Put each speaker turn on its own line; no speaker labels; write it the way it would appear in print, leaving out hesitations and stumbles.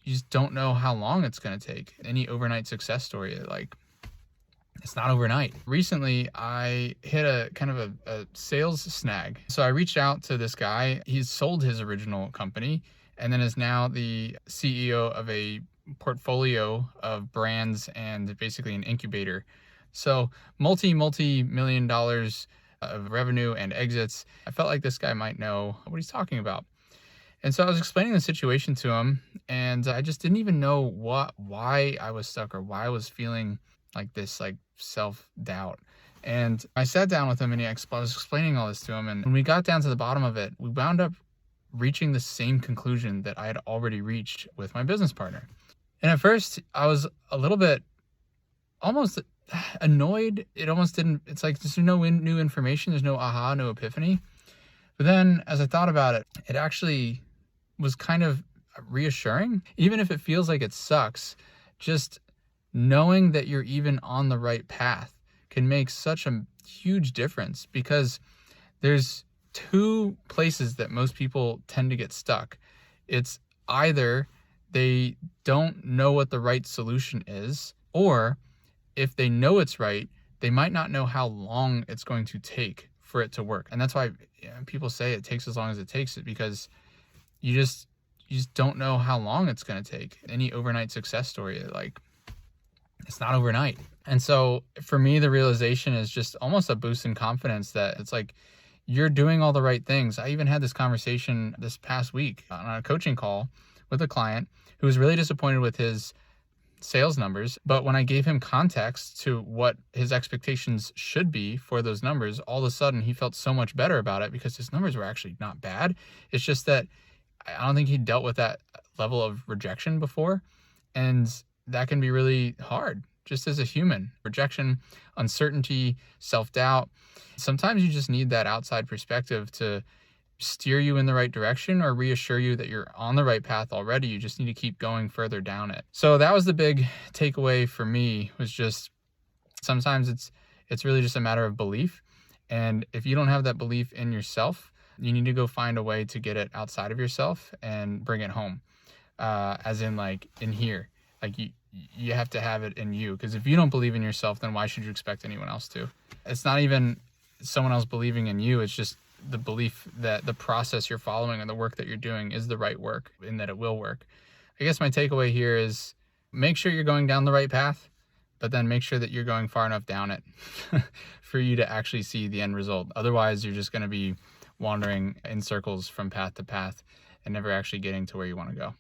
you just don't know how long it's going to take. Any overnight success story, like, it's not overnight. Recently, I hit a kind of a sales snag. So I reached out to this guy. He's sold his original company and then is now the CEO of a portfolio of brands and basically an incubator. So multi-million dollars of revenue and exits. I felt like this guy might know what he's talking about. And so I was explaining the situation to him, and I just didn't even know why I was stuck or why I was feeling like this, like self-doubt. And I sat down with him and I was explaining all this to him. And when we got down to the bottom of it, we wound up reaching the same conclusion that I had already reached with my business partner. And at first I was a little bit almost annoyed. It almost didn't, it's like there's no new information. There's no aha, no epiphany. But then as I thought about it, it actually was kind of reassuring. Even if it feels like it sucks, just knowing that you're even on the right path can make such a huge difference, because there's two places that most people tend to get stuck. It's either they don't know what the right solution is, or if they know it's right, they might not know how long it's going to take for it to work. And that's why people say it takes as long as it takes, it because you just don't know how long it's going to take. Any overnight success story, like, it's not overnight. And so for me, the realization is just almost a boost in confidence that it's like you're doing all the right things. I even had this conversation this past week on a coaching call with a client who was really disappointed with his sales numbers. But when I gave him context to what his expectations should be for those numbers, all of a sudden he felt so much better about it, because his numbers were actually not bad. It's just that I don't think he dealt with that level of rejection before. And that can be really hard just as a human. Rejection, uncertainty, self-doubt. Sometimes you just need that outside perspective to steer you in the right direction or reassure you that you're on the right path already. You just need to keep going further down it. So that was the big takeaway for me, was just sometimes it's really just a matter of belief. And if you don't have that belief in yourself, you need to go find a way to get it outside of yourself and bring it home. As in, like, in here, like you have to have it in you, because if you don't believe in yourself, then why should you expect anyone else to? It's not even someone else believing in you. It's just the belief that the process you're following and the work that you're doing is the right work, and that it will work. I guess my takeaway here is make sure you're going down the right path, but then make sure that you're going far enough down it for you to actually see the end result. Otherwise, you're just going to be wandering in circles from path to path and never actually getting to where you want to go.